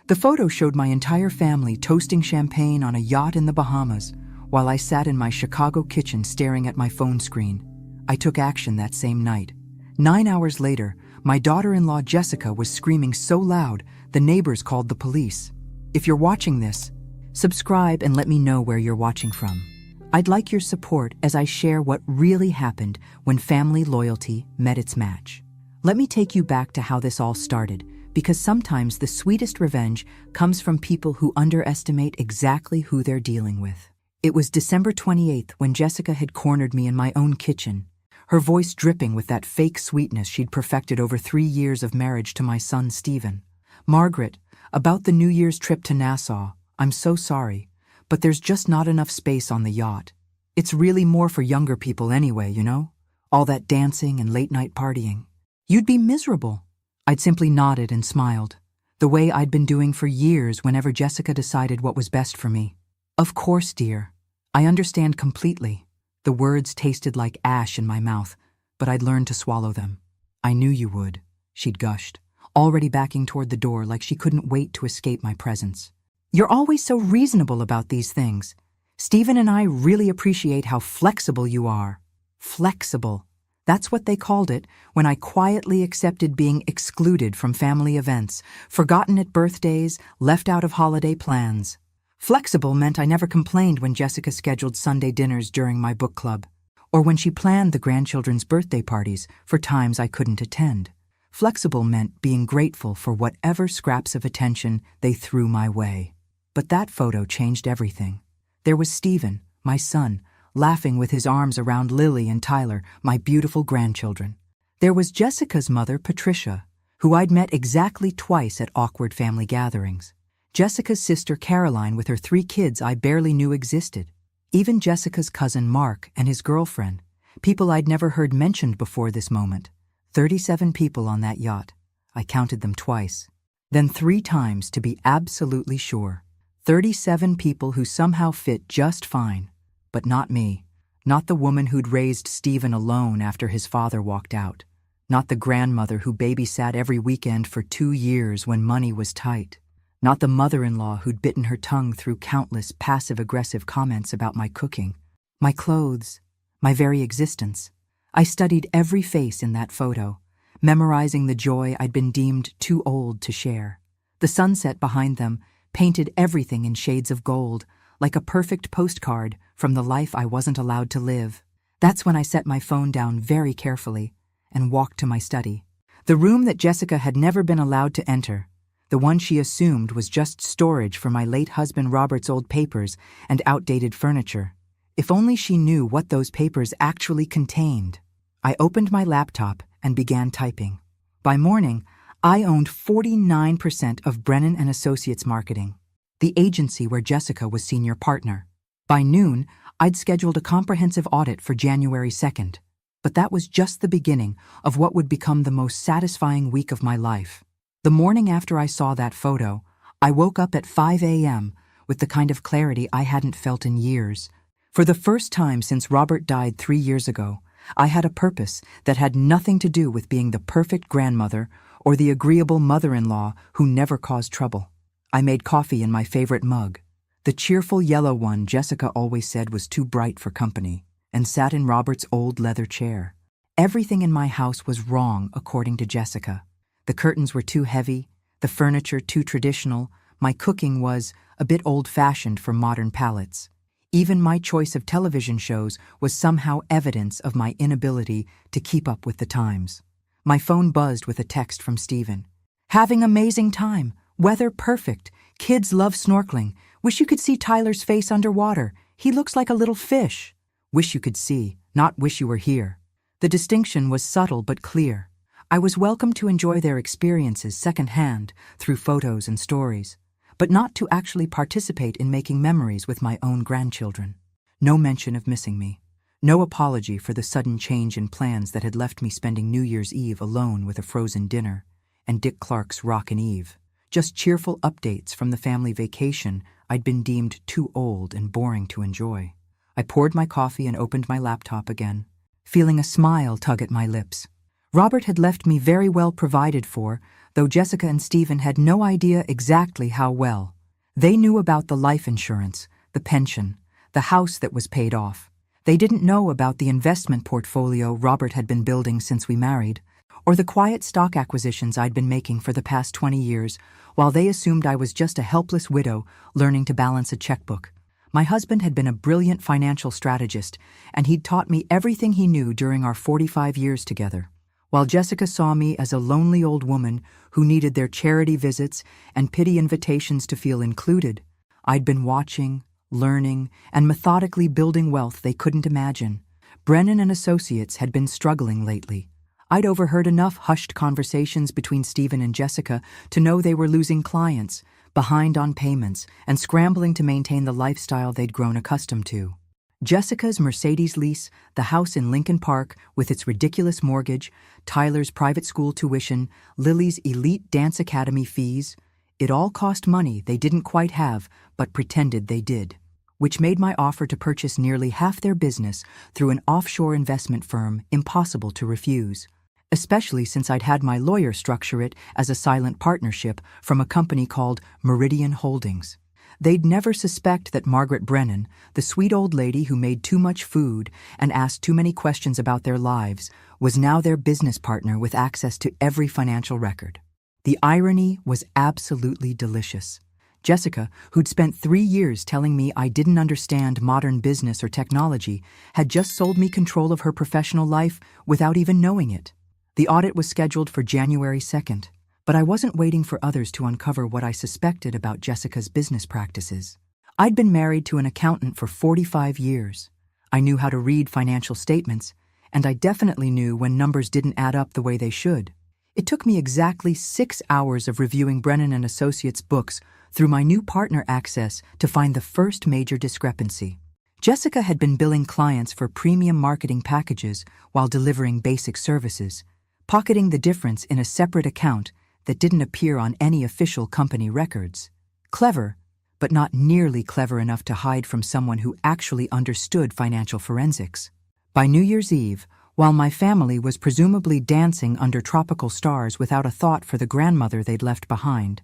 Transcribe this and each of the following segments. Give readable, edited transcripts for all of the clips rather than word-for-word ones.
The photo showed my entire family toasting champagne on a yacht in the Bahamas, while I sat in my Chicago kitchen staring at my phone screen. I took action that same night. 9 hours later, my daughter-in-law Jessica was screaming so loud, the neighbors called the police. If you're watching this, subscribe and let me know where you're watching from. I'd like your support as I share what really happened when family loyalty met its match. Let me take you back to how this all started, because sometimes the sweetest revenge comes from people who underestimate exactly who they're dealing with. It was December 28th when Jessica had cornered me in my own kitchen, her voice dripping with that fake sweetness she'd perfected over 3 years of marriage to my son Stephen. "Margaret, about the New Year's trip to Nassau, I'm so sorry, but there's just not enough space on the yacht. It's really more for younger people anyway, you know? All that dancing and late-night partying. You'd be miserable." I'd simply nodded and smiled, the way I'd been doing for years whenever Jessica decided what was best for me. "Of course, dear. I understand completely." The words tasted like ash in my mouth, but I'd learned to swallow them. "I knew you would," she'd gushed, already backing toward the door like she couldn't wait to escape my presence. "You're always so reasonable about these things. Stephen and I really appreciate how flexible you are." Flexible. That's what they called it when I quietly accepted being excluded from family events, forgotten at birthdays, left out of holiday plans. Flexible meant I never complained when Jessica scheduled Sunday dinners during my book club, or when she planned the grandchildren's birthday parties for times I couldn't attend. Flexible meant being grateful for whatever scraps of attention they threw my way. But that photo changed everything. There was Stephen, my son, laughing with his arms around Lily and Tyler, my beautiful grandchildren. There was Jessica's mother, Patricia, who I'd met exactly twice at awkward family gatherings. Jessica's sister, Caroline, with her 3 kids I barely knew existed. Even Jessica's cousin, Mark, and his girlfriend, people I'd never heard mentioned before this moment. 37 people on that yacht. I counted them twice. Then 3 times to be absolutely sure. 37 people who somehow fit just fine. But not me. Not the woman who'd raised Stephen alone after his father walked out. Not the grandmother who babysat every weekend for 2 years when money was tight. Not the mother-in-law who'd bitten her tongue through countless passive-aggressive comments about my cooking, my clothes, my very existence. I studied every face in that photo, memorizing the joy I'd been deemed too old to share. The sunset behind them painted everything in shades of gold, like a perfect postcard from the life I wasn't allowed to live. That's when I set my phone down very carefully and walked to my study. The room that Jessica had never been allowed to enter, the one she assumed was just storage for my late husband Robert's old papers and outdated furniture. If only she knew what those papers actually contained. I opened my laptop and began typing. By morning, I owned 49% of Brennan & Associates Marketing, the agency where Jessica was senior partner. By noon, I'd scheduled a comprehensive audit for January 2nd. But that was just the beginning of what would become the most satisfying week of my life. The morning after I saw that photo, I woke up at 5 a.m. with the kind of clarity I hadn't felt in years. For the first time since Robert died 3 years ago, I had a purpose that had nothing to do with being the perfect grandmother or the agreeable mother-in-law who never caused trouble. I made coffee in my favorite mug, the cheerful yellow one Jessica always said was too bright for company, and sat in Robert's old leather chair. Everything in my house was wrong, according to Jessica. The curtains were too heavy, the furniture too traditional, my cooking was a bit old-fashioned for modern palates. Even my choice of television shows was somehow evidence of my inability to keep up with the times. My phone buzzed with a text from Stephen. "Having amazing time. Weather perfect. Kids love snorkeling. Wish you could see Tyler's face underwater. He looks like a little fish." Wish you could see, not wish you were here. The distinction was subtle but clear. I was welcome to enjoy their experiences secondhand through photos and stories, but not to actually participate in making memories with my own grandchildren. No mention of missing me. No apology for the sudden change in plans that had left me spending New Year's Eve alone with a frozen dinner and Dick Clark's Rockin' Eve. Just cheerful updates from the family vacation I'd been deemed too old and boring to enjoy. I poured my coffee and opened my laptop again, feeling a smile tug at my lips. Robert had left me very well provided for, though Jessica and Stephen had no idea exactly how well. They knew about the life insurance, the pension, the house that was paid off. They didn't know about the investment portfolio Robert had been building since we married, or the quiet stock acquisitions I'd been making for the past 20 years, while they assumed I was just a helpless widow learning to balance a checkbook. My husband had been a brilliant financial strategist, and he'd taught me everything he knew during our 45 years together. While Jessica saw me as a lonely old woman who needed their charity visits and pity invitations to feel included, I'd been watching, learning, and methodically building wealth they couldn't imagine. Brennan and Associates had been struggling lately. I'd overheard enough hushed conversations between Stephen and Jessica to know they were losing clients, behind on payments, and scrambling to maintain the lifestyle they'd grown accustomed to. Jessica's Mercedes lease, the house in Lincoln Park with its ridiculous mortgage, Tyler's private school tuition, Lily's elite dance academy fees, it all cost money they didn't quite have but pretended they did, which made my offer to purchase nearly half their business through an offshore investment firm impossible to refuse, especially since I'd had my lawyer structure it as a silent partnership from a company called Meridian Holdings. They'd never suspect that Margaret Brennan, the sweet old lady who made too much food and asked too many questions about their lives, was now their business partner with access to every financial record. The irony was absolutely delicious. Jessica, who'd spent 3 years telling me I didn't understand modern business or technology, had just sold me control of her professional life without even knowing it. The audit was scheduled for January 2nd. But I wasn't waiting for others to uncover what I suspected about Jessica's business practices. I'd been married to an accountant for 45 years. I knew how to read financial statements, and I definitely knew when numbers didn't add up the way they should. It took me exactly 6 hours of reviewing Brennan and Associates' books through my new partner access to find the first major discrepancy. Jessica had been billing clients for premium marketing packages while delivering basic services, pocketing the difference in a separate account that didn't appear on any official company records. Clever, but not nearly clever enough to hide from someone who actually understood financial forensics. By New Year's Eve, while my family was presumably dancing under tropical stars without a thought for the grandmother they'd left behind,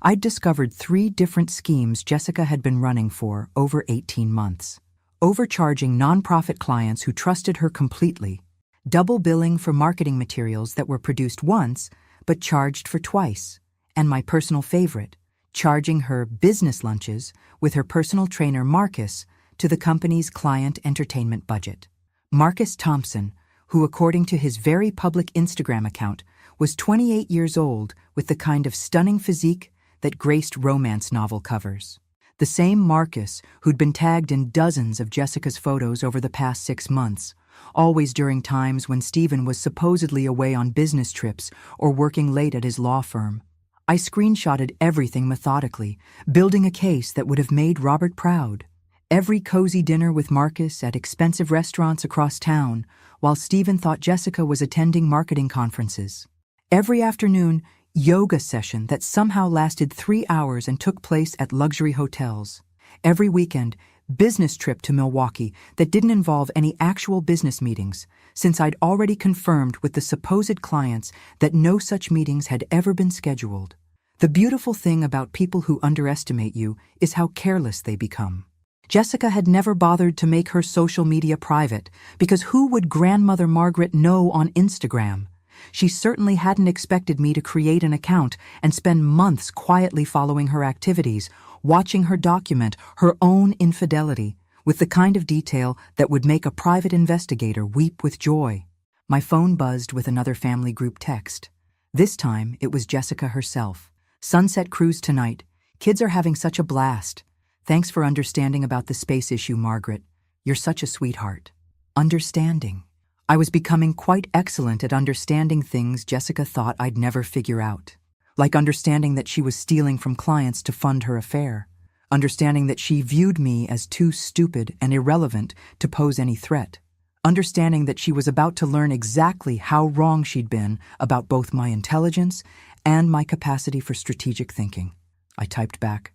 I'd discovered 3 different schemes Jessica had been running for over 18 months. Overcharging nonprofit clients who trusted her completely, double billing for marketing materials that were produced once but charged for twice, and my personal favorite, charging her business lunches with her personal trainer Marcus to the company's client entertainment budget. Marcus Thompson, who according to his very public Instagram account was 28 years old with the kind of stunning physique that graced romance novel covers. The same Marcus who'd been tagged in dozens of Jessica's photos over the past 6 months, always during times when Stephen was supposedly away on business trips or working late at his law firm. I screenshotted everything methodically, building a case that would have made Robert proud. Every cozy dinner with Marcus at expensive restaurants across town, while Stephen thought Jessica was attending marketing conferences. Every afternoon, yoga session that somehow lasted 3 hours and took place at luxury hotels. Every weekend, business trip to Milwaukee that didn't involve any actual business meetings, since I'd already confirmed with the supposed clients that no such meetings had ever been scheduled. The beautiful thing about people who underestimate you is how careless they become. Jessica had never bothered to make her social media private, because who would grandmother Margaret know on Instagram? She certainly hadn't expected me to create an account and spend months quietly following her activities, watching her document her own infidelity with the kind of detail that would make a private investigator weep with joy. My phone buzzed with another family group text. This time, it was Jessica herself. "Sunset cruise tonight. Kids are having such a blast. Thanks for understanding about the space issue, Margaret. You're such a sweetheart." Understanding. I was becoming quite excellent at understanding things Jessica thought I'd never figure out. Like understanding that she was stealing from clients to fund her affair. Understanding that she viewed me as too stupid and irrelevant to pose any threat. Understanding that she was about to learn exactly how wrong she'd been about both my intelligence and my capacity for strategic thinking. I typed back,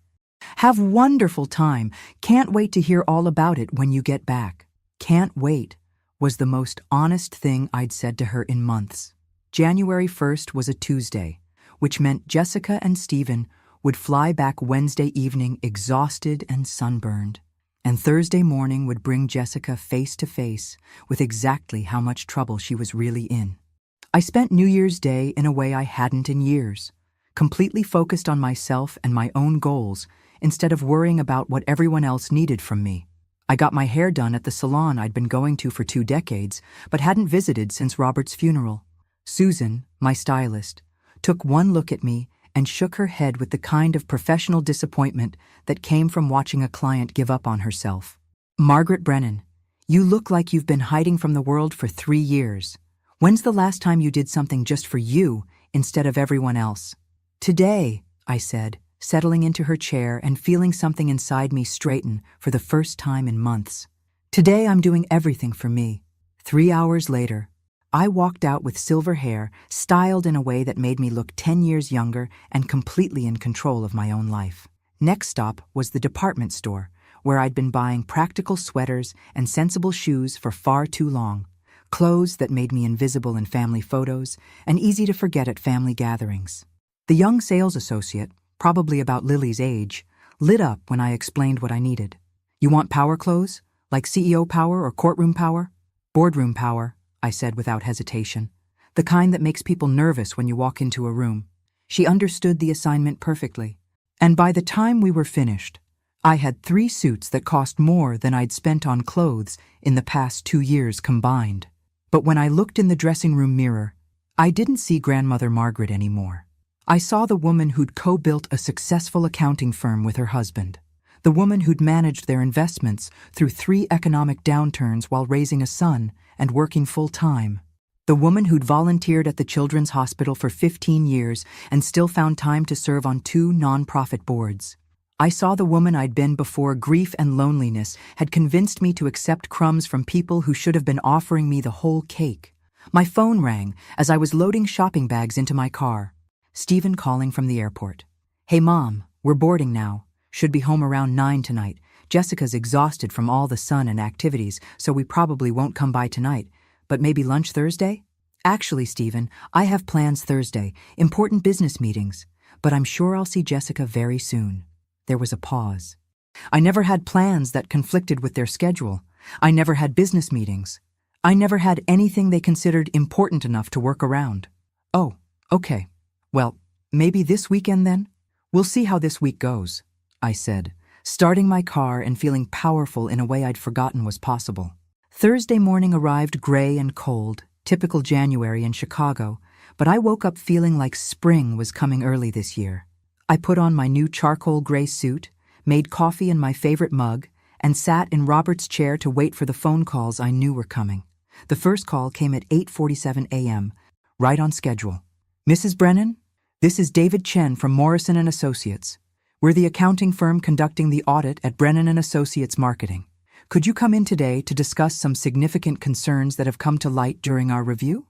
"Have wonderful time. Can't wait to hear all about it when you get back." Can't wait was the most honest thing I'd said to her in months. January 1st was a Tuesday. which meant Jessica and Stephen would fly back Wednesday evening exhausted and sunburned, and Thursday morning would bring Jessica face to face with exactly how much trouble she was really in. I spent New Year's Day in a way I hadn't in years, completely focused on myself and my own goals instead of worrying about what everyone else needed from me. I got my hair done at the salon I'd been going to for 2 decades, but hadn't visited since Robert's funeral. Susan, my stylist, took one look at me and shook her head with the kind of professional disappointment that came from watching a client give up on herself. "Margaret Brennan, you look like you've been hiding from the world for 3 years. When's the last time you did something just for you instead of everyone else?" "Today," I said, settling into her chair and feeling something inside me straighten for the first time in months. "Today I'm doing everything for me." 3 hours later, I walked out with silver hair, styled in a way that made me look 10 years younger and completely in control of my own life. Next stop was the department store, where I'd been buying practical sweaters and sensible shoes for far too long, clothes that made me invisible in family photos and easy to forget at family gatherings. The young sales associate, probably about Lily's age, lit up when I explained what I needed. "You want power clothes? Like CEO power or courtroom power?" "Boardroom power," I said without hesitation. "The kind that makes people nervous when you walk into a room." She understood the assignment perfectly. And by the time we were finished, I had 3 suits that cost more than I'd spent on clothes in the past 2 years combined. But when I looked in the dressing room mirror, I didn't see Grandmother Margaret anymore. I saw the woman who'd co-built a successful accounting firm with her husband, the woman who'd managed their investments through 3 economic downturns while raising a son and working full-time, the woman who'd volunteered at the Children's Hospital for 15 years and still found time to serve on 2 nonprofit boards. I saw the woman I'd been before grief and loneliness had convinced me to accept crumbs from people who should have been offering me the whole cake. My phone rang as I was loading shopping bags into my car. Stephen calling from the airport. "Hey Mom, we're boarding now. Should be home around 9 tonight. Jessica's exhausted from all the sun and activities, so we probably won't come by tonight. But maybe lunch Thursday?" "Actually, Stephen, I have plans Thursday, important business meetings, but I'm sure I'll see Jessica very soon." There was a pause. I never had plans that conflicted with their schedule. I never had business meetings. I never had anything they considered important enough to work around. "Oh, okay. Well, maybe this weekend then? We'll see how this week goes," I said, starting my car and feeling powerful in a way I'd forgotten was possible. Thursday morning arrived gray and cold, typical January in Chicago, but I woke up feeling like spring was coming early this year. I put on my new charcoal gray suit, made coffee in my favorite mug, and sat in Robert's chair to wait for the phone calls I knew were coming. The first call came at 8:47 a.m., right on schedule. "Mrs. Brennan, this is David Chen from Morrison & Associates. We're the accounting firm conducting the audit at Brennan & Associates Marketing. Could you come in today to discuss some significant concerns that have come to light during our review?"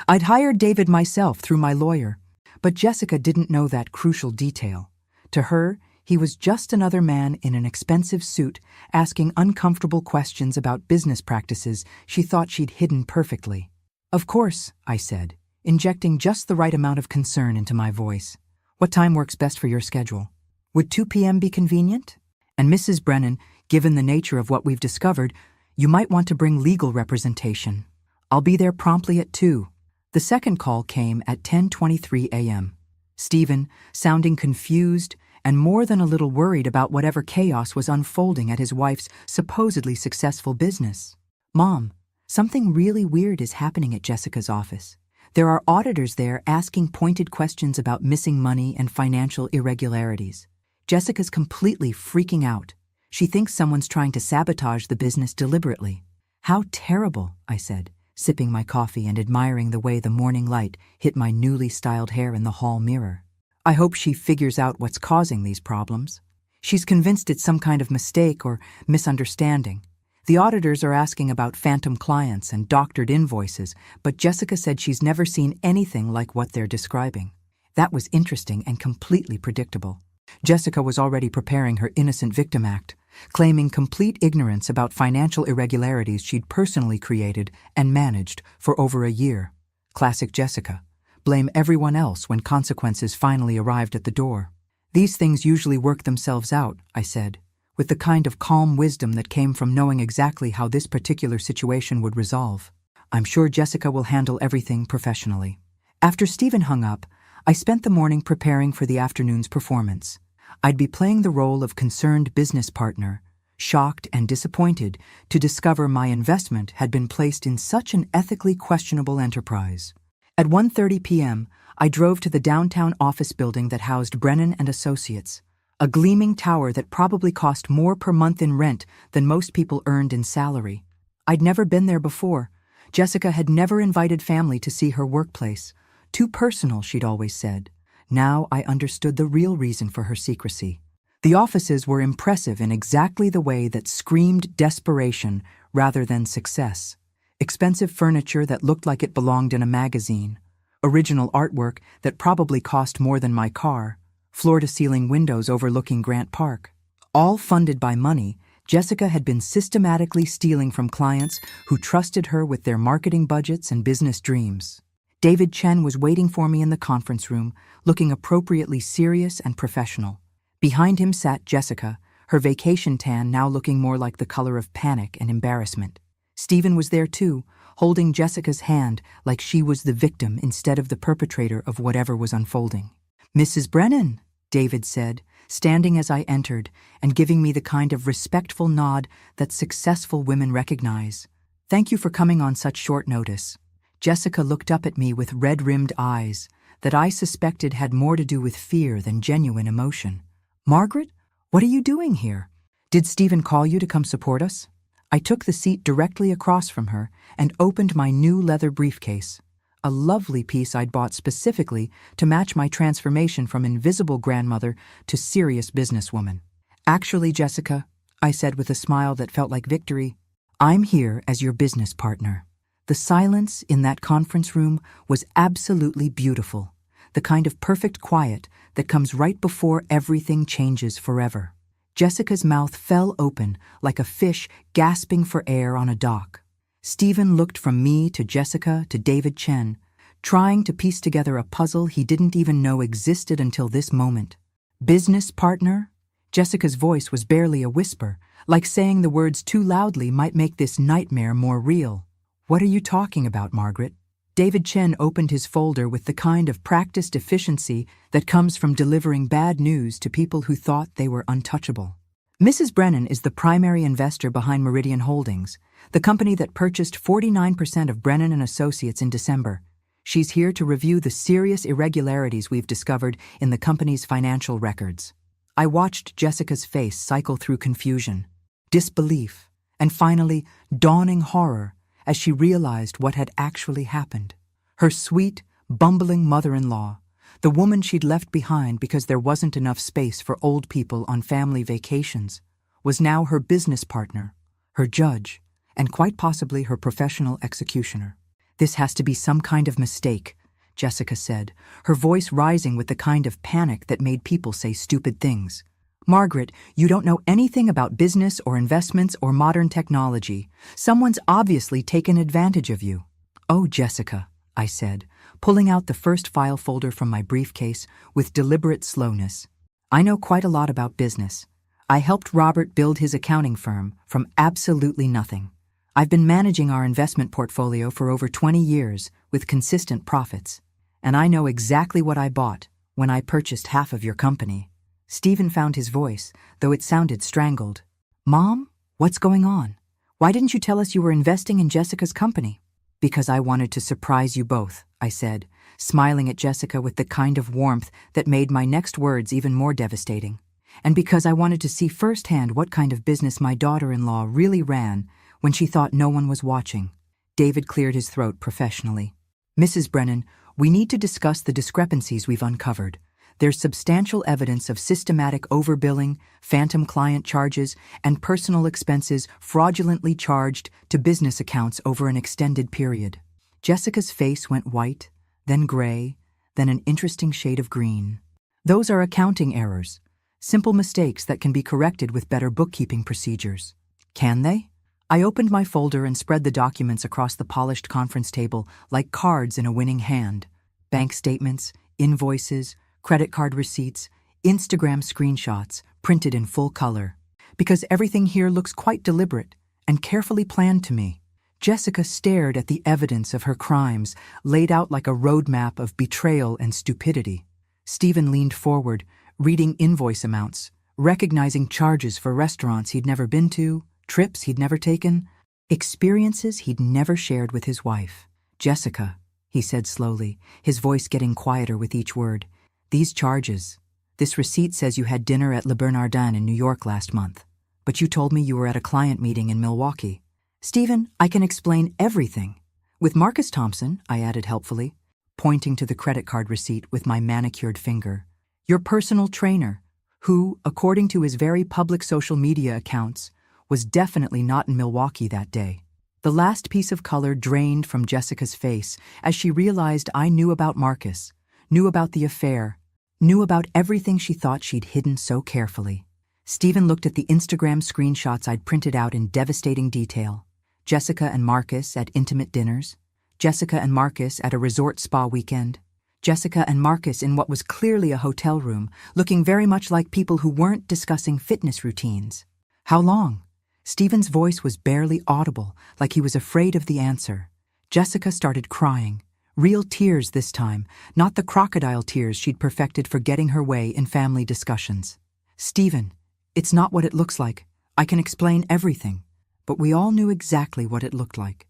I'd hired David myself through my lawyer, but Jessica didn't know that crucial detail. To her, he was just another man in an expensive suit asking uncomfortable questions about business practices she thought she'd hidden perfectly. "Of course," I said, injecting just the right amount of concern into my voice. "What time works best for your schedule? Would 2 p.m. be convenient? And Mrs. Brennan, given the nature of what we've discovered, you might want to bring legal representation. I'll be there promptly at 2. The second call came at 10:23 a.m. Stephen, sounding confused and more than a little worried about whatever chaos was unfolding at his wife's supposedly successful business. "Mom, something really weird is happening at Jessica's office. There are auditors there asking pointed questions about missing money and financial irregularities. Jessica's completely freaking out. She thinks someone's trying to sabotage the business deliberately." "How terrible," I said, sipping my coffee and admiring the way the morning light hit my newly styled hair in the hall mirror. "I hope she figures out what's causing these problems. She's convinced it's some kind of mistake or misunderstanding. The auditors are asking about phantom clients and doctored invoices, but Jessica said she's never seen anything like what they're describing." That was interesting and completely predictable. Jessica was already preparing her innocent victim act, claiming complete ignorance about financial irregularities she'd personally created and managed for over a year. Classic Jessica, blame everyone else when consequences finally arrived at the door. These things usually work themselves out, I said, with the kind of calm wisdom that came from knowing exactly how this particular situation would resolve. I'm sure Jessica will handle everything professionally. After Stephen hung up, I spent the morning preparing for the afternoon's performance. I'd be playing the role of concerned business partner, shocked and disappointed to discover my investment had been placed in such an ethically questionable enterprise. At 1:30 p.m., I drove to the downtown office building that housed Brennan and Associates, a gleaming tower that probably cost more per month in rent than most people earned in salary. I'd never been there before. Jessica had never invited family to see her workplace. Too personal, she'd always said. Now I understood the real reason for her secrecy. The offices were impressive in exactly the way that screamed desperation rather than success. Expensive furniture that looked like it belonged in a magazine. Original artwork that probably cost more than my car. Floor-to-ceiling windows overlooking Grant Park. All funded by money, Jessica had been systematically stealing from clients who trusted her with their marketing budgets and business dreams. David Chen was waiting for me in the conference room, looking appropriately serious and professional. Behind him sat Jessica, her vacation tan now looking more like the color of panic and embarrassment. Stephen was there too, holding Jessica's hand like she was the victim instead of the perpetrator of whatever was unfolding. "Mrs. Brennan," David said, standing as I entered and giving me the kind of respectful nod that successful women recognize. "Thank you for coming on such short notice." Jessica looked up at me with red-rimmed eyes that I suspected had more to do with fear than genuine emotion. "Margaret, what are you doing here? Did Stephen call you to come support us?" I took the seat directly across from her and opened my new leather briefcase, a lovely piece I'd bought specifically to match my transformation from invisible grandmother to serious businesswoman. "Actually, Jessica," I said with a smile that felt like victory, "I'm here as your business partner." The silence in that conference room was absolutely beautiful, the kind of perfect quiet that comes right before everything changes forever. Jessica's mouth fell open like a fish gasping for air on a dock. Stephen looked from me to Jessica to David Chen, trying to piece together a puzzle he didn't even know existed until this moment. "Business partner?" Jessica's voice was barely a whisper, like saying the words too loudly might make this nightmare more real. "What are you talking about, Margaret?" David Chen opened his folder with the kind of practiced efficiency that comes from delivering bad news to people who thought they were untouchable. "Mrs. Brennan is the primary investor behind Meridian Holdings, the company that purchased 49% of Brennan and Associates in December. She's here to review the serious irregularities we've discovered in the company's financial records." I watched Jessica's face cycle through confusion, disbelief, and finally dawning horror as she realized what had actually happened. Her sweet, bumbling mother-in-law, the woman she'd left behind because there wasn't enough space for old people on family vacations, was now her business partner, her judge, and quite possibly her professional executioner. "This has to be some kind of mistake," Jessica said, her voice rising with the kind of panic that made people say stupid things. "Margaret, you don't know anything about business or investments or modern technology. Someone's obviously taken advantage of you." "Oh, Jessica," I said, pulling out the first file folder from my briefcase with deliberate slowness. "I know quite a lot about business. I helped Robert build his accounting firm from absolutely nothing. I've been managing our investment portfolio for over 20 years with consistent profits. And I know exactly what I bought when I purchased half of your company." Stephen found his voice, though it sounded strangled. "Mom, what's going on? Why didn't you tell us you were investing in Jessica's company?" "Because I wanted to surprise you both," I said, smiling at Jessica with the kind of warmth that made my next words even more devastating. "And because I wanted to see firsthand what kind of business my daughter-in-law really ran when she thought no one was watching." David cleared his throat professionally. "Mrs. Brennan, we need to discuss the discrepancies we've uncovered. There's substantial evidence of systematic overbilling, phantom client charges, and personal expenses fraudulently charged to business accounts over an extended period." Jessica's face went white, then gray, then an interesting shade of green. "Those are accounting errors, simple mistakes that can be corrected with better bookkeeping procedures." "Can they?" I opened my folder and spread the documents across the polished conference table like cards in a winning hand. Bank statements, invoices, credit card receipts, Instagram screenshots, printed in full color. Because everything here looks quite deliberate and carefully planned to me. Jessica stared at the evidence of her crimes, laid out like a roadmap of betrayal and stupidity. Stephen leaned forward, reading invoice amounts, recognizing charges for restaurants he'd never been to, trips he'd never taken, experiences he'd never shared with his wife. Jessica, he said slowly, his voice getting quieter with each word, these charges. This receipt says you had dinner at Le Bernardin in New York last month, but you told me you were at a client meeting in Milwaukee. Stephen, I can explain everything. With Marcus Thompson, I added helpfully, pointing to the credit card receipt with my manicured finger. Your personal trainer, who, according to his very public social media accounts, was definitely not in Milwaukee that day. The last piece of color drained from Jessica's face as she realized I knew about Marcus, knew about the affair, knew about everything she thought she'd hidden so carefully. Stephen looked at the Instagram screenshots I'd printed out in devastating detail. Jessica and Marcus at intimate dinners, Jessica and Marcus at a resort spa weekend, Jessica and Marcus in what was clearly a hotel room, looking very much like people who weren't discussing fitness routines. How long? Stephen's voice was barely audible, like he was afraid of the answer. Jessica started crying. Real tears this time, not the crocodile tears she'd perfected for getting her way in family discussions. Stephen, it's not what it looks like. I can explain everything. But we all knew exactly what it looked like.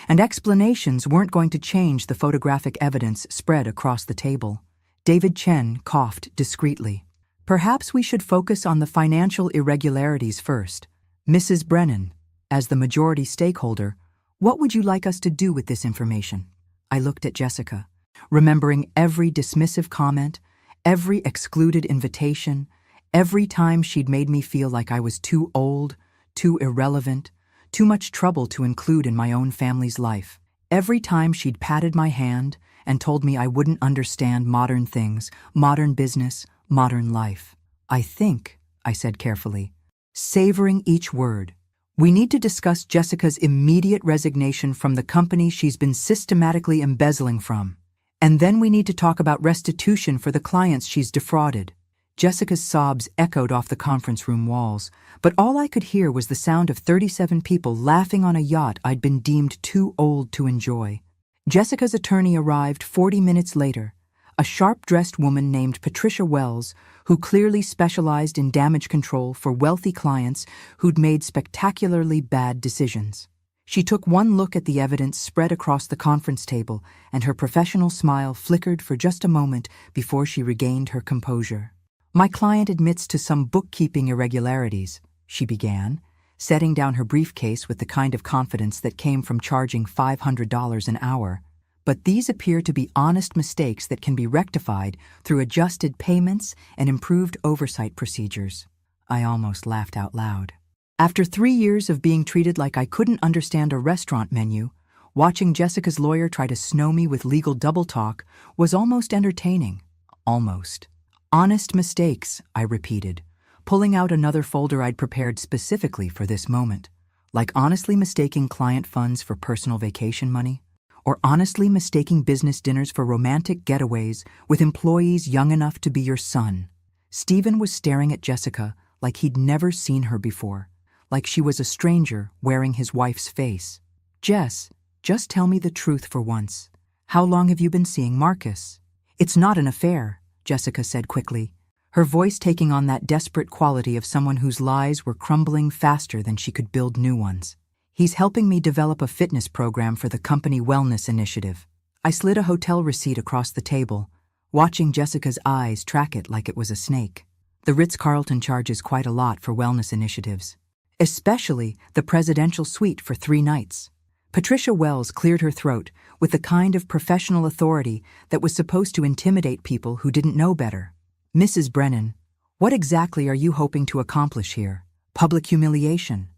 And explanations weren't going to change the photographic evidence spread across the table. David Chen coughed discreetly. Perhaps we should focus on the financial irregularities first. Mrs. Brennan, as the majority stakeholder, what would you like us to do with this information? I looked at Jessica, remembering every dismissive comment, every excluded invitation, every time she'd made me feel like I was too old, too irrelevant, too much trouble to include in my own family's life. Every time she'd patted my hand and told me I wouldn't understand modern things, modern business, modern life. I think, I said carefully, savoring each word, we need to discuss Jessica's immediate resignation from the company she's been systematically embezzling from. And then we need to talk about restitution for the clients she's defrauded. Jessica's sobs echoed off the conference room walls, but all I could hear was the sound of 37 people laughing on a yacht I'd been deemed too old to enjoy. Jessica's attorney arrived 40 minutes later, a sharp-dressed woman named Patricia Wells, who clearly specialized in damage control for wealthy clients who'd made spectacularly bad decisions. She took one look at the evidence spread across the conference table, and her professional smile flickered for just a moment before she regained her composure. My client admits to some bookkeeping irregularities, she began, setting down her briefcase with the kind of confidence that came from charging $500 an hour. But these appear to be honest mistakes that can be rectified through adjusted payments and improved oversight procedures. I almost laughed out loud. After 3 years of being treated like I couldn't understand a restaurant menu, watching Jessica's lawyer try to snow me with legal double talk was almost entertaining. Almost. Honest mistakes, I repeated, pulling out another folder I'd prepared specifically for this moment. Like honestly mistaking client funds for personal vacation money, or honestly mistaking business dinners for romantic getaways with employees young enough to be your son. Stephen was staring at Jessica like he'd never seen her before, like she was a stranger wearing his wife's face. Jess, just tell me the truth for once. How long have you been seeing Marcus? It's not an affair, Jessica said quickly, her voice taking on that desperate quality of someone whose lies were crumbling faster than she could build new ones. He's helping me develop a fitness program for the company wellness initiative. I slid a hotel receipt across the table, watching Jessica's eyes track it like it was a snake. The Ritz-Carlton charges quite a lot for wellness initiatives, especially the presidential suite for 3 nights. Patricia Wells cleared her throat with the kind of professional authority that was supposed to intimidate people who didn't know better. Mrs. Brennan, what exactly are you hoping to accomplish here? Public humiliation?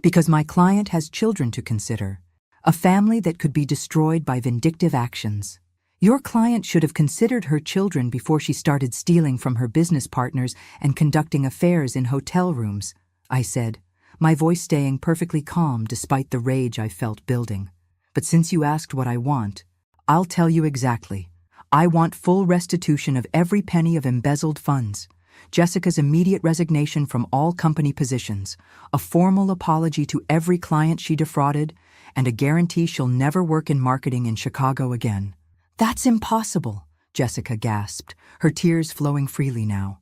Because my client has children to consider, a family that could be destroyed by vindictive actions. Your client should have considered her children before she started stealing from her business partners and conducting affairs in hotel rooms, I said, my voice staying perfectly calm despite the rage I felt building. But since you asked what I want, I'll tell you exactly. I want full restitution of every penny of embezzled funds. Jessica's immediate resignation from all company positions, a formal apology to every client she defrauded, and a guarantee she'll never work in marketing in Chicago again. That's impossible, Jessica gasped, her tears flowing freely now.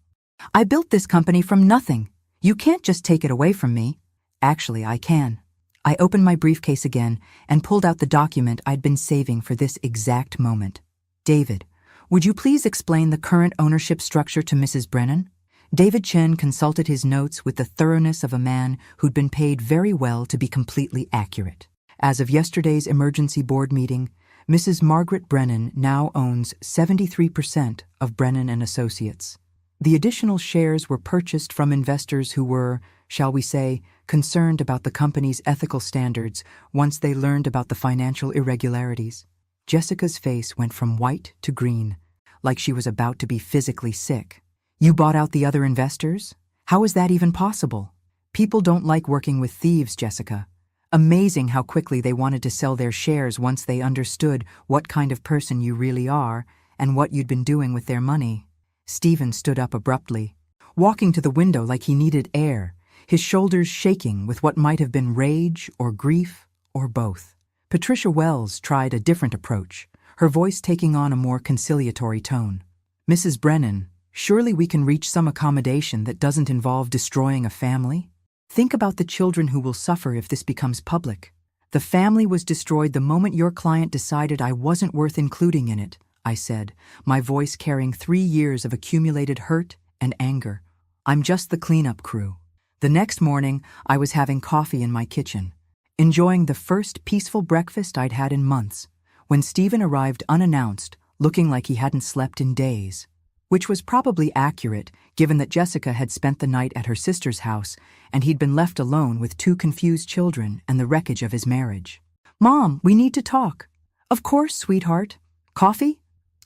I built this company from nothing. You can't just take it away from me. Actually, I can. I opened my briefcase again and pulled out the document I'd been saving for this exact moment. David, would you please explain the current ownership structure to Mrs. Brennan? David Chen consulted his notes with the thoroughness of a man who'd been paid very well to be completely accurate. As of yesterday's emergency board meeting, Mrs. Margaret Brennan now owns 73% of Brennan and Associates. The additional shares were purchased from investors who were, shall we say, concerned about the company's ethical standards once they learned about the financial irregularities. Jessica's face went from white to green, like she was about to be physically sick. You bought out the other investors? How is that even possible? People don't like working with thieves, Jessica. Amazing how quickly they wanted to sell their shares once they understood what kind of person you really are and what you'd been doing with their money. Stephen stood up abruptly, walking to the window like he needed air, his shoulders shaking with what might have been rage or grief or both. Patricia Wells tried a different approach, her voice taking on a more conciliatory tone. Mrs. Brennan, surely we can reach some accommodation that doesn't involve destroying a family? Think about the children who will suffer if this becomes public. The family was destroyed the moment your client decided I wasn't worth including in it, I said, my voice carrying 3 years of accumulated hurt and anger. I'm just the cleanup crew. The next morning, I was having coffee in my kitchen, enjoying the first peaceful breakfast I'd had in months, when Stephen arrived unannounced, looking like he hadn't slept in days. Which was probably accurate, given that Jessica had spent the night at her sister's house and he'd been left alone with 2 confused children and the wreckage of his marriage. Mom, we need to talk. Of course, sweetheart. Coffee?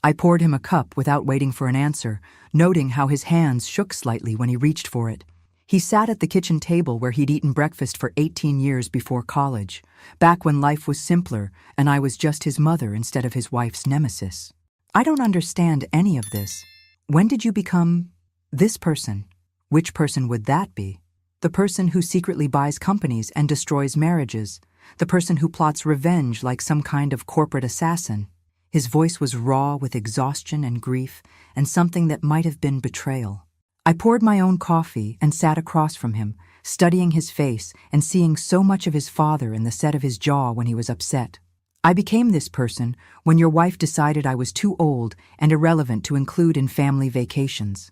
I poured him a cup without waiting for an answer, noting how his hands shook slightly when he reached for it. He sat at the kitchen table where he'd eaten breakfast for 18 years before college, back when life was simpler and I was just his mother instead of his wife's nemesis. I don't understand any of this. When did you become this person? Which person would that be? The person who secretly buys companies and destroys marriages. The person who plots revenge like some kind of corporate assassin. His voice was raw with exhaustion and grief and something that might have been betrayal. I poured my own coffee and sat across from him, studying his face and seeing so much of his father in the set of his jaw when he was upset. I became this person when your wife decided I was too old and irrelevant to include in family vacations.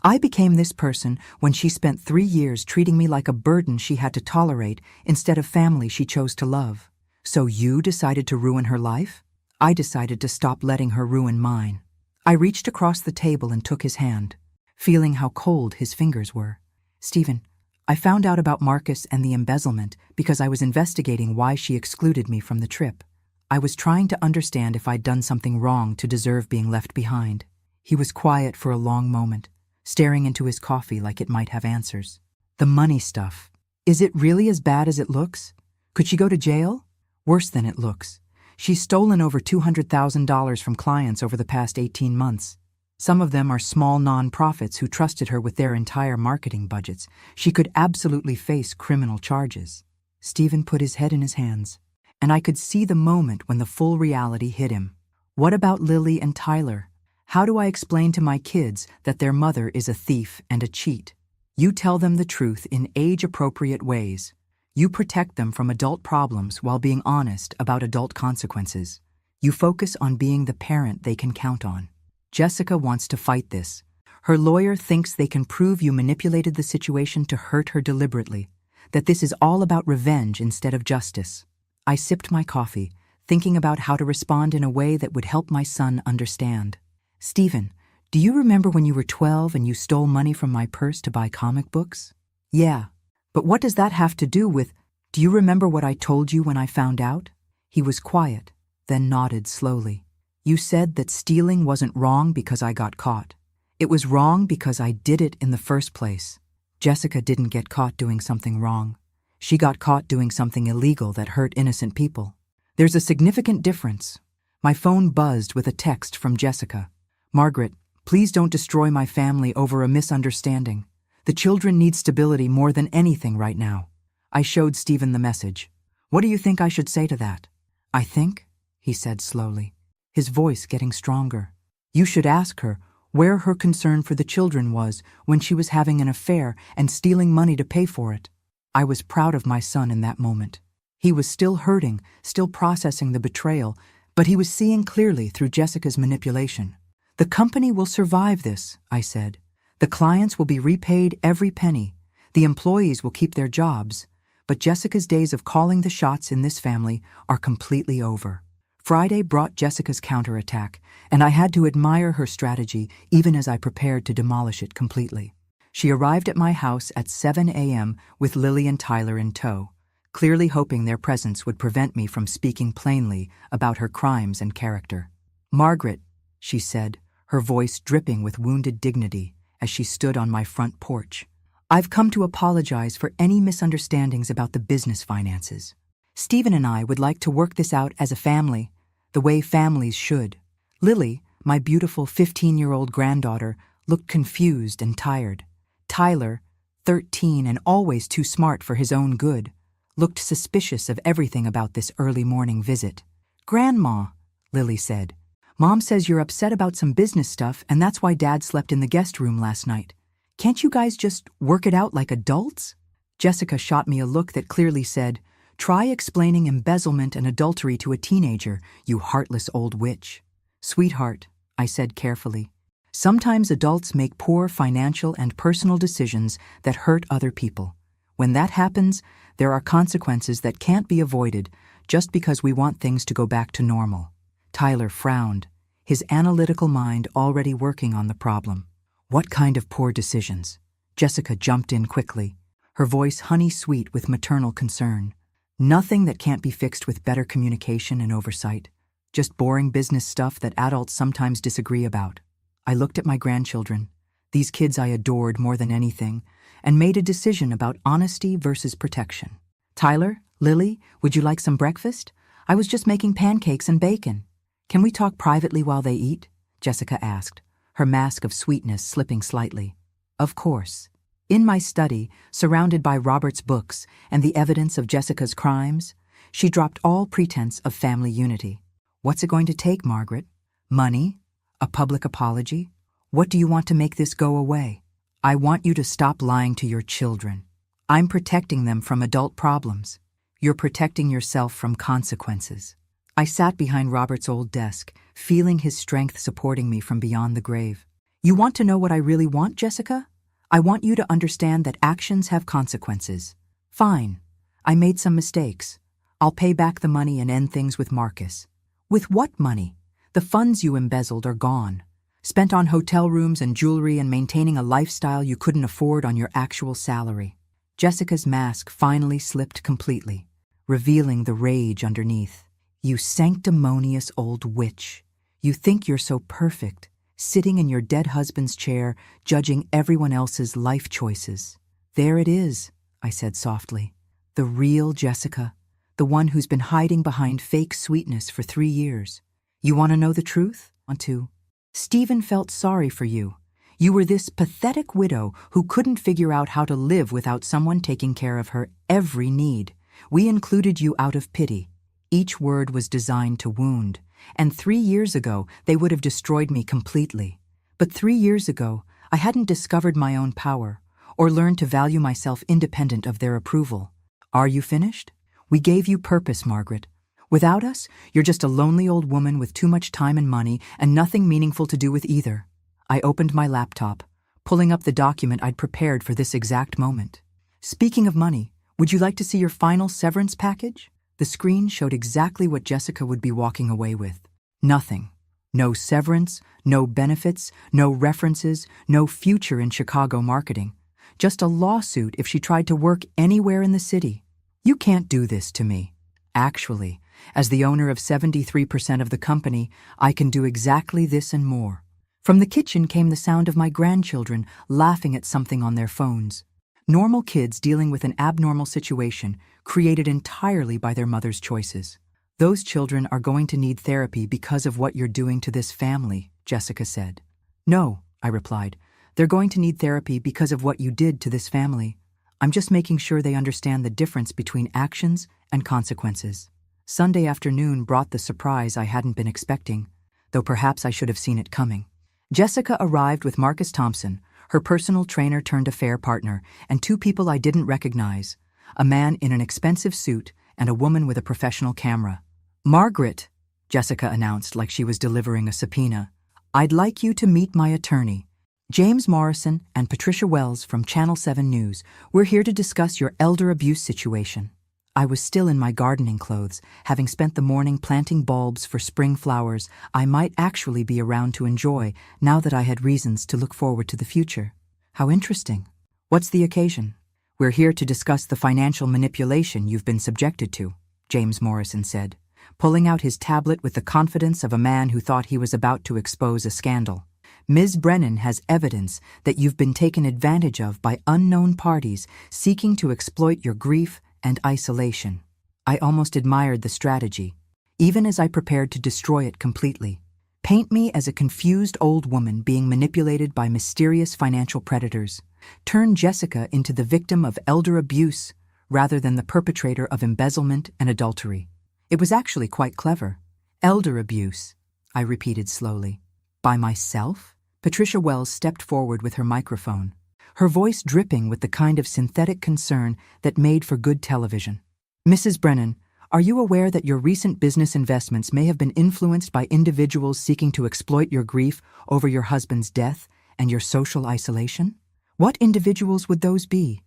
I became this person when she spent 3 years treating me like a burden she had to tolerate instead of family she chose to love. So you decided to ruin her life? I decided to stop letting her ruin mine. I reached across the table and took his hand, feeling how cold his fingers were. Stephen, I found out about Marcus and the embezzlement because I was investigating why she excluded me from the trip. I was trying to understand if I'd done something wrong to deserve being left behind. He was quiet for a long moment, staring into his coffee like it might have answers. The money stuff. Is it really as bad as it looks? Could she go to jail? Worse than it looks. She's stolen over $200,000 from clients over the past 18 months. Some of them are small non-profits who trusted her with their entire marketing budgets. She could absolutely face criminal charges. Stephen put his head in his hands, and I could see the moment when the full reality hit him. What about Lily and Tyler? How do I explain to my kids that their mother is a thief and a cheat? You tell them the truth in age-appropriate ways. You protect them from adult problems while being honest about adult consequences. You focus on being the parent they can count on. Jessica wants to fight this. Her lawyer thinks they can prove you manipulated the situation to hurt her deliberately, that this is all about revenge instead of justice. I sipped my coffee, thinking about how to respond in a way that would help my son understand. Stephen, do you remember when you were 12 and you stole money from my purse to buy comic books? Yeah, but what does that have to do with, do you remember what I told you when I found out? He was quiet, then nodded slowly. You said that stealing wasn't wrong because I got caught. It was wrong because I did it in the first place. Jessica didn't get caught doing something wrong. She got caught doing something illegal that hurt innocent people. There's a significant difference. My phone buzzed with a text from Jessica. "Margaret, please don't destroy my family over a misunderstanding. The children need stability more than anything right now." I showed Stephen the message. "What do you think I should say to that?" "I think," he said slowly, his voice getting stronger, "you should ask her where her concern for the children was when she was having an affair and stealing money to pay for it." I was proud of my son in that moment. He was still hurting, still processing the betrayal, but he was seeing clearly through Jessica's manipulation. "The company will survive this," I said. "The clients will be repaid every penny. The employees will keep their jobs. But Jessica's days of calling the shots in this family are completely over." Friday brought Jessica's counterattack, and I had to admire her strategy even as I prepared to demolish it completely. She arrived at my house at 7 a.m. with Lily and Tyler in tow, clearly hoping their presence would prevent me from speaking plainly about her crimes and character. "Margaret," she said, her voice dripping with wounded dignity as she stood on my front porch, "I've come to apologize for any misunderstandings about the business finances. Stephen and I would like to work this out as a family, the way families should." Lily, my beautiful 15-year-old granddaughter, looked confused and tired. Tyler, 13 and always too smart for his own good, looked suspicious of everything about this early morning visit. "Grandma," Lily said, "Mom says you're upset about some business stuff and that's why Dad slept in the guest room last night. Can't you guys just work it out like adults?" Jessica shot me a look that clearly said, "Try explaining embezzlement and adultery to a teenager, you heartless old witch." "Sweetheart," I said carefully, "sometimes adults make poor financial and personal decisions that hurt other people. When that happens, there are consequences that can't be avoided just because we want things to go back to normal." Tyler frowned, his analytical mind already working on the problem. "What kind of poor decisions?" Jessica jumped in quickly, her voice honey-sweet with maternal concern. "Nothing that can't be fixed with better communication and oversight. Just boring business stuff that adults sometimes disagree about." I looked at my grandchildren, these kids I adored more than anything, and made a decision about honesty versus protection. "Tyler, Lily, would you like some breakfast? I was just making pancakes and bacon." "Can we talk privately while they eat?" Jessica asked, her mask of sweetness slipping slightly. "Of course." In my study, surrounded by Robert's books and the evidence of Jessica's crimes, she dropped all pretense of family unity. "What's it going to take, Margaret? Money? A public apology? What do you want to make this go away?" "I want you to stop lying to your children. I'm protecting them from adult problems. You're protecting yourself from consequences." I sat behind Robert's old desk, feeling his strength supporting me from beyond the grave. "You want to know what I really want, Jessica? I want you to understand that actions have consequences. Fine. I made some mistakes. I'll pay back the money and end things with Marcus." "With what money? The funds you embezzled are gone. Spent on hotel rooms and jewelry and maintaining a lifestyle you couldn't afford on your actual salary." Jessica's mask finally slipped completely, revealing the rage underneath. "You sanctimonious old witch. You think you're so perfect, sitting in your dead husband's chair, judging everyone else's life choices." "There it is," I said softly. "The real Jessica, the one who's been hiding behind fake sweetness for 3 years. You want to know the truth? Want to? Stephen felt sorry for you. You were this pathetic widow who couldn't figure out how to live without someone taking care of her every need. We included you out of pity. Each word was designed to wound, and 3 years ago they would have destroyed me completely. But 3 years ago, I hadn't discovered my own power or learned to value myself independent of their approval. Are you finished? We gave you purpose, Margaret. Without us, you're just a lonely old woman with too much time and money and nothing meaningful to do with either." I opened my laptop, pulling up the document I'd prepared for this exact moment. "Speaking of money, would you like to see your final severance package?" The screen showed exactly what Jessica would be walking away with. Nothing. No severance, no benefits, no references, no future in Chicago marketing. Just a lawsuit if she tried to work anywhere in the city. "You can't do this to me. Actually, as the owner of 73% of the company, I can do exactly this and more." From the kitchen came the sound of my grandchildren laughing at something on their phones. Normal kids dealing with an abnormal situation created entirely by their mother's choices. Those children are going to need therapy because of what you're doing to this family, Jessica said. No, I replied. They're going to need therapy because of what you did to this family. I'm just making sure they understand the difference between actions and consequences. Sunday afternoon brought the surprise I hadn't been expecting, though perhaps I should have seen it coming. Jessica arrived with Marcus Thompson, her personal trainer turned affair partner, and two people I didn't recognize, a man in an expensive suit and a woman with a professional camera. Margaret, Jessica announced like she was delivering a subpoena, I'd like you to meet my attorney, James Morrison and Patricia Wells from Channel 7 News. We're here to discuss your elder abuse situation. I was still in my gardening clothes, having spent the morning planting bulbs for spring flowers I might actually be around to enjoy now that I had reasons to look forward to the future. How interesting. What's the occasion? We're here to discuss the financial manipulation you've been subjected to, James Morrison said, pulling out his tablet with the confidence of a man who thought he was about to expose a scandal. Ms. Brennan has evidence that you've been taken advantage of by unknown parties seeking to exploit your grief and isolation. I almost admired the strategy, even as I prepared to destroy it completely. Paint me as a confused old woman being manipulated by mysterious financial predators. Turn Jessica into the victim of elder abuse rather than the perpetrator of embezzlement and adultery. It was actually quite clever. Elder abuse, I repeated slowly. By myself? Patricia Wells stepped forward with her microphone, her voice dripping with the kind of synthetic concern that made for good television. Mrs. Brennan, are you aware that your recent business investments may have been influenced by individuals seeking to exploit your grief over your husband's death and your social isolation? What individuals would those be?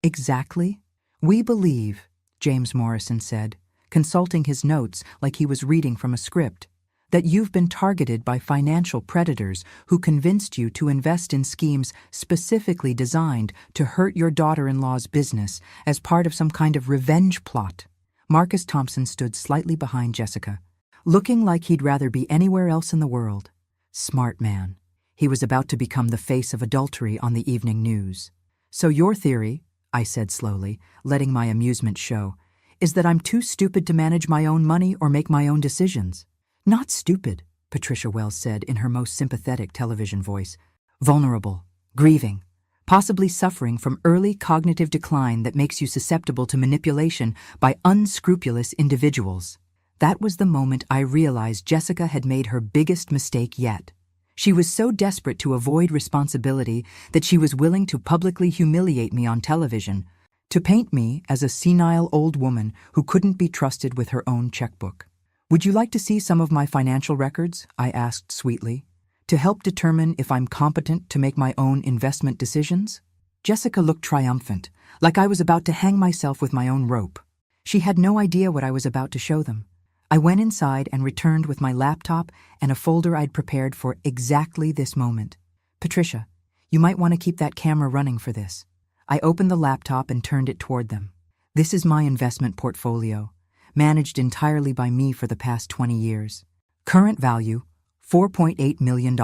Exactly. We believe, James Morrison said, consulting his notes like he was reading from a script, that you've been targeted by financial predators who convinced you to invest in schemes specifically designed to hurt your daughter-in-law's business as part of some kind of revenge plot. Marcus Thompson stood slightly behind Jessica, looking like he'd rather be anywhere else in the world. Smart man. He was about to become the face of adultery on the evening news. So your theory, I said slowly, letting my amusement show, is that I'm too stupid to manage my own money or make my own decisions. Not stupid, Patricia Wells said in her most sympathetic television voice. Vulnerable, grieving, possibly suffering from early cognitive decline that makes you susceptible to manipulation by unscrupulous individuals. That was the moment I realized Jessica had made her biggest mistake yet. She was so desperate to avoid responsibility that she was willing to publicly humiliate me on television, to paint me as a senile old woman who couldn't be trusted with her own checkbook. Would you like to see some of my financial records? I asked sweetly, to help determine if I'm competent to make my own investment decisions? Jessica looked triumphant, like I was about to hang myself with my own rope. She had no idea what I was about to show them. I went inside and returned with my laptop and a folder I'd prepared for exactly this moment. Patricia, you might want to keep that camera running for this. I opened the laptop and turned it toward them. This is my investment portfolio, managed entirely by me for the past 20 years. Current value, $4.8 million.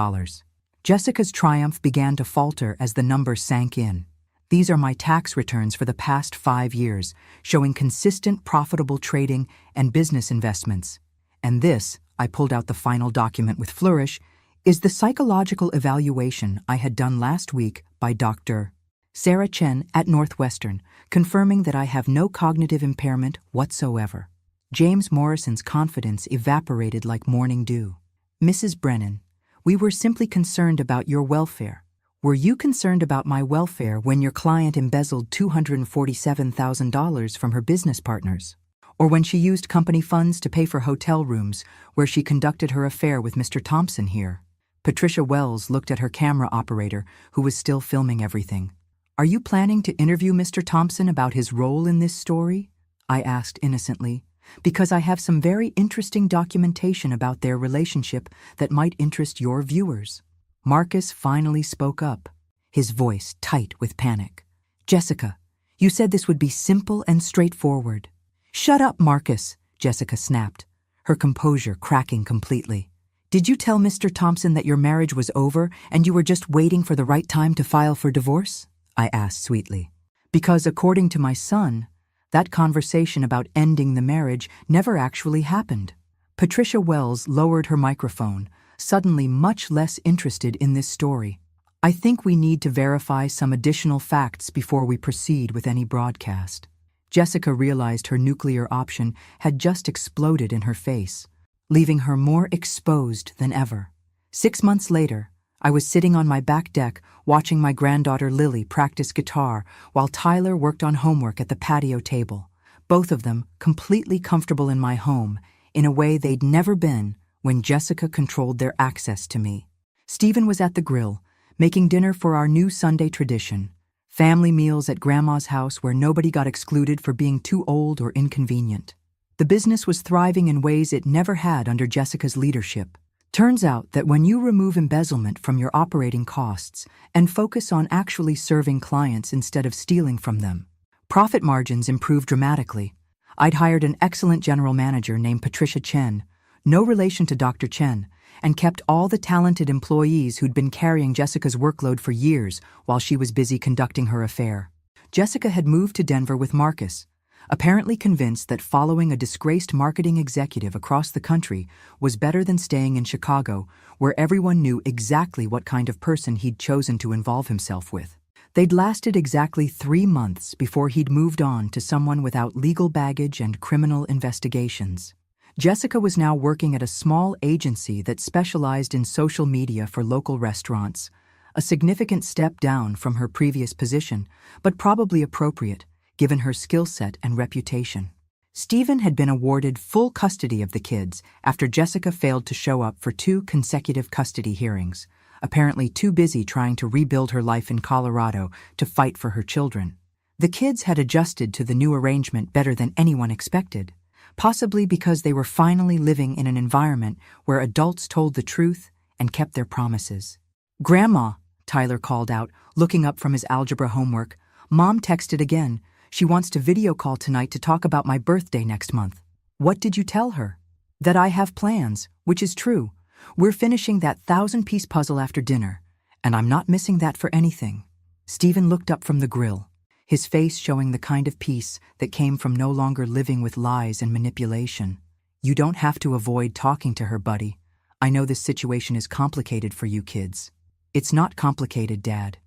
Jessica's triumph began to falter as the numbers sank in. These are my tax returns for the past 5 years, showing consistent profitable trading and business investments. And this, I pulled out the final document with flourish, is the psychological evaluation I had done last week by Dr. Sarah Chen at Northwestern, confirming that I have no cognitive impairment whatsoever. James Morrison's confidence evaporated like morning dew. Mrs. Brennan, we were simply concerned about your welfare. Were you concerned about my welfare when your client embezzled $247,000 from her business partners? Or when she used company funds to pay for hotel rooms where she conducted her affair with Mr. Thompson here? Patricia Wells looked at her camera operator, who was still filming everything. Are you planning to interview Mr. Thompson about his role in this story? I asked innocently, because I have some very interesting documentation about their relationship that might interest your viewers. Marcus finally spoke up, his voice tight with panic. Jessica, you said this would be simple and straightforward. Shut up, Marcus, Jessica snapped, her composure cracking completely. Did you tell Mr. Thompson that your marriage was over and you were just waiting for the right time to file for divorce? I asked sweetly. Because according to my son, That conversation about ending the marriage never actually happened. Patricia Wells lowered her microphone, suddenly much less interested in this story. I think we need to verify some additional facts before we proceed with any broadcast. Jessica realized her nuclear option had just exploded in her face, leaving her more exposed than ever. 6 months later, I was sitting on my back deck watching my granddaughter Lily practice guitar while Tyler worked on homework at the patio table, both of them completely comfortable in my home in a way they'd never been when Jessica controlled their access to me. Stephen was at the grill, making dinner for our new Sunday tradition, family meals at Grandma's house where nobody got excluded for being too old or inconvenient. The business was thriving in ways it never had under Jessica's leadership. Turns out that when you remove embezzlement from your operating costs and focus on actually serving clients instead of stealing from them, profit margins improve dramatically. I'd hired an excellent general manager named Patricia Chen, no relation to Dr. Chen, and kept all the talented employees who'd been carrying Jessica's workload for years while she was busy conducting her affair. Jessica had moved to Denver with Marcus, apparently convinced that following a disgraced marketing executive across the country was better than staying in Chicago, where everyone knew exactly what kind of person he'd chosen to involve himself with. They'd lasted exactly 3 months before he'd moved on to someone without legal baggage and criminal investigations. Jessica was now working at a small agency that specialized in social media for local restaurants, a significant step down from her previous position, but probably appropriate, given her skill set and reputation. Stephen had been awarded full custody of the kids after Jessica failed to show up for 2 consecutive custody hearings, apparently too busy trying to rebuild her life in Colorado to fight for her children. The kids had adjusted to the new arrangement better than anyone expected, possibly because they were finally living in an environment where adults told the truth and kept their promises. "Grandma," Tyler called out, looking up from his algebra homework. "Mom texted again. She wants to video call tonight to talk about my birthday next month." "What did you tell her?" "That I have plans, which is true. We're finishing that 1,000-piece puzzle after dinner, and I'm not missing that for anything." Stephen looked up from the grill, his face showing the kind of peace that came from no longer living with lies and manipulation. "You don't have to avoid talking to her, buddy. I know this situation is complicated for you kids." "It's not complicated, Dad.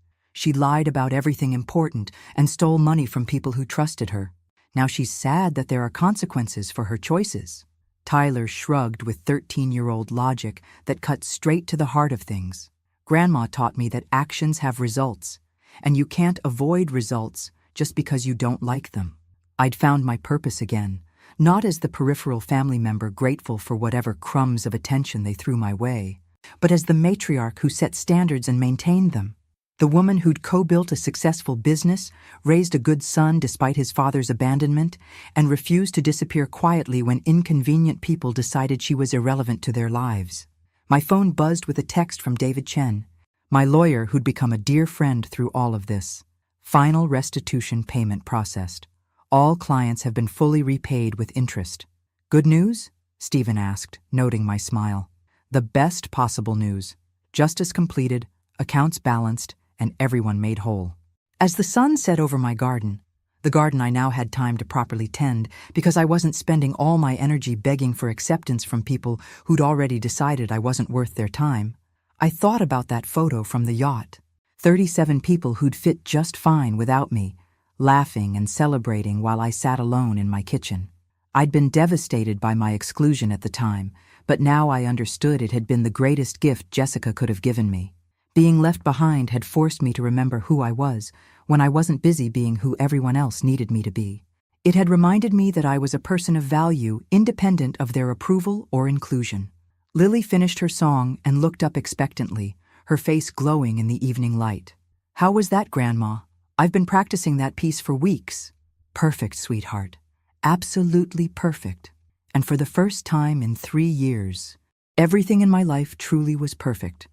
She lied about everything important and stole money from people who trusted her. Now she's sad that there are consequences for her choices." Tyler shrugged with 13-year-old logic that cut straight to the heart of things. "Grandma taught me that actions have results, and you can't avoid results just because you don't like them." I'd found my purpose again, not as the peripheral family member grateful for whatever crumbs of attention they threw my way, but as the matriarch who set standards and maintained them. The woman who'd co-built a successful business, raised a good son despite his father's abandonment, and refused to disappear quietly when inconvenient people decided she was irrelevant to their lives. My phone buzzed with a text from David Chen, my lawyer who'd become a dear friend through all of this. "Final restitution payment processed. All clients have been fully repaid with interest." "Good news?" Stephen asked, noting my smile. "The best possible news. Justice completed, accounts balanced, and everyone made whole." As the sun set over my garden, the garden I now had time to properly tend because I wasn't spending all my energy begging for acceptance from people who'd already decided I wasn't worth their time, I thought about that photo from the yacht. 37 people who'd fit just fine without me, laughing and celebrating while I sat alone in my kitchen. I'd been devastated by my exclusion at the time, but now I understood it had been the greatest gift Jessica could have given me. Being left behind had forced me to remember who I was when I wasn't busy being who everyone else needed me to be. It had reminded me that I was a person of value independent of their approval or inclusion. Lily finished her song and looked up expectantly, her face glowing in the evening light. "How was that, Grandma? I've been practicing that piece for weeks." "Perfect, sweetheart. Absolutely perfect. And for the first time in 3 years, everything in my life truly was perfect."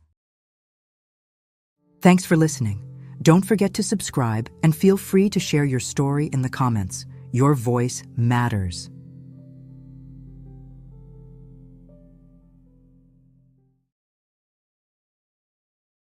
Thanks for listening. Don't forget to subscribe and feel free to share your story in the comments. Your voice matters.